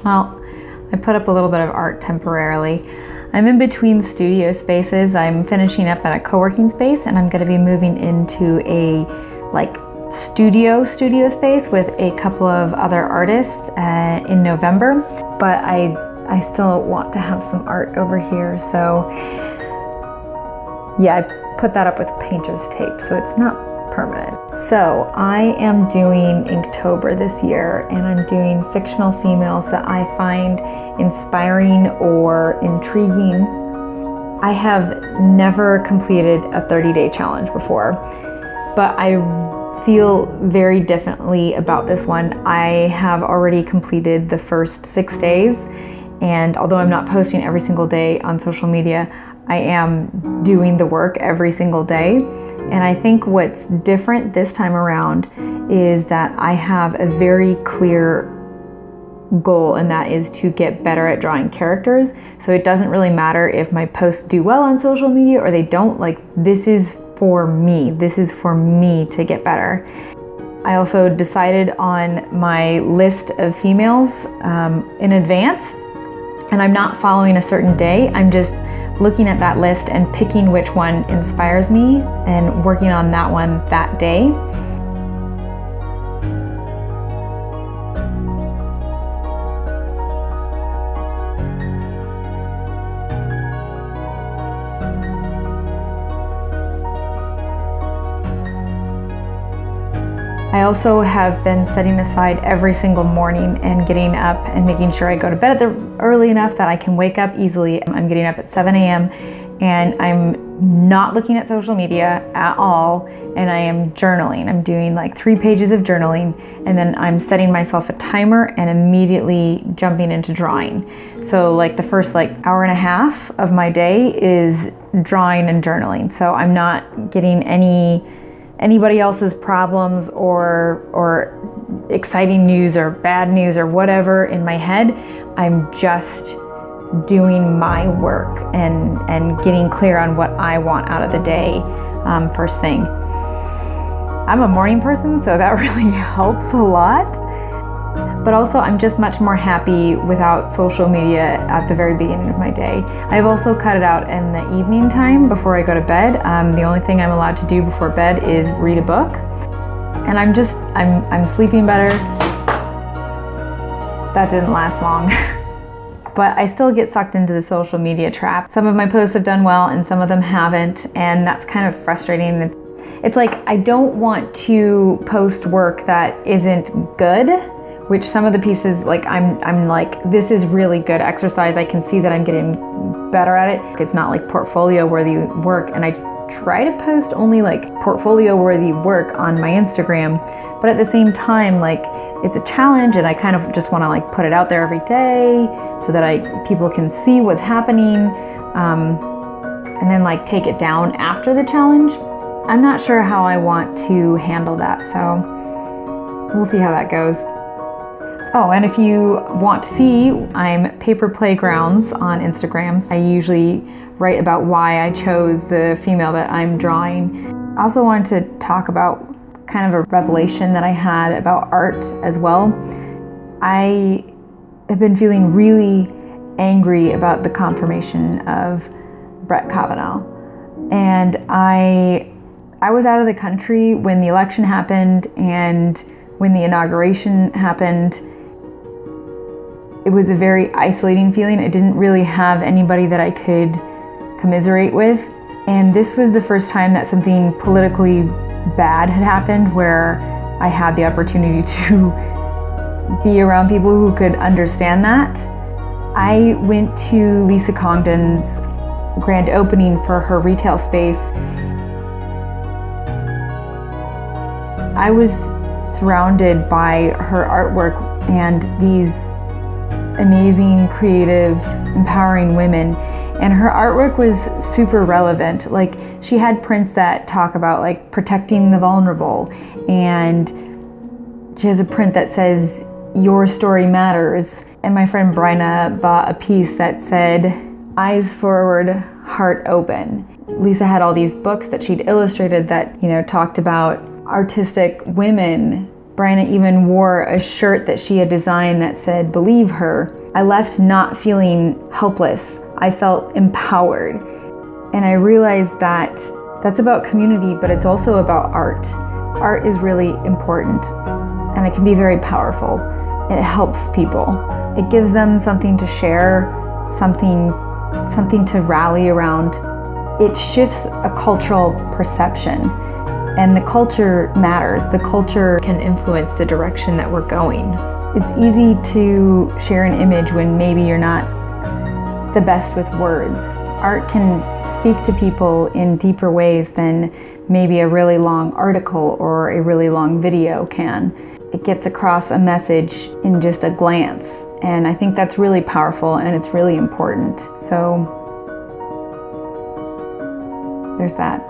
Well, I put up a little bit of art temporarily. I'm in between studio spaces. I'm finishing up at a co-working space, and I'm going to be moving into a studio space with a couple of other artists in November. But I still want to have some art over here, so yeah, I put that up with painter's tape, so it's not permanent. So I am doing Inktober this year, and I'm doing fictional females that I find inspiring or intriguing. I have never completed a 30-day challenge before, but I feel very differently about this one. I have already completed the first 6 days, and although I'm not posting every single day on social media, I am doing the work every single day. And I think what's different this time around is that I have a very clear goal, and that is to get better at drawing characters. So it doesn't really matter if my posts do well on social media or they don't. Like, this is for me. This is for me to get better. I also decided on my list of females in advance, and I'm not following a certain day. I'm just looking at that list and picking which one inspires me and working on that one that day. I also have been setting aside every single morning and getting up and making sure I go to bed early enough that I can wake up easily. I'm getting up at 7 a.m. and I'm not looking at social media at all, and I am journaling. I'm doing like 3 pages of journaling, and then I'm setting myself a timer and immediately jumping into drawing. So like the first hour and a half of my day is drawing and journaling. So I'm not getting anybody else's problems or exciting news or bad news or whatever in my head. I'm just doing my work and getting clear on what I want out of the day first thing. I'm a morning person, so that really helps a lot. But also I'm just much more happy without social media at the very beginning of my day. I've also cut it out in the evening time before I go to bed. The only thing I'm allowed to do before bed is read a book. And I'm sleeping better. That didn't last long. But I still get sucked into the social media trap. Some of my posts have done well and some of them haven't, and that's kind of frustrating. It's like I don't want to post work that isn't good, which some of the pieces, I'm like, this is really good exercise. I can see that I'm getting better at it. It's not like portfolio worthy work, and I try to post only portfolio worthy work on my Instagram, but at the same time, it's a challenge, and I kind of just want to put it out there every day so that people can see what's happening, and then take it down after the challenge. I'm not sure how I want to handle that, so we'll see how that goes. Oh, and if you want to see, I'm Paper Playgrounds on Instagram. I usually write about why I chose the female that I'm drawing. I also wanted to talk about kind of a revelation that I had about art as well. I have been feeling really angry about the confirmation of Brett Kavanaugh. And I was out of the country when the election happened and when the inauguration happened. It was a very isolating feeling. I didn't really have anybody that I could commiserate with. And this was the first time that something politically bad had happened where I had the opportunity to be around people who could understand that. I went to Lisa Congdon's grand opening for her retail space. I was surrounded by her artwork and these amazing, creative, empowering women, and her artwork was super relevant. She had prints that talk about protecting the vulnerable, and she has a print that says your story matters. And my friend Bryna bought a piece that said eyes forward, heart open. Lisa had all these books that she'd illustrated that talked about artistic women Brianna even wore a shirt that she had designed that said, "Believe her." I left not feeling helpless. I felt empowered. And I realized that that's about community, but it's also about art. Art is really important, and it can be very powerful. It helps people. It gives them something to share, something to rally around. It shifts a cultural perception, and the culture matters. The culture can influence the direction that we're going. It's easy to share an image when maybe you're not the best with words. Art can speak to people in deeper ways than maybe a really long article or a really long video can. It gets across a message in just a glance, and I think that's really powerful and it's really important. So there's that.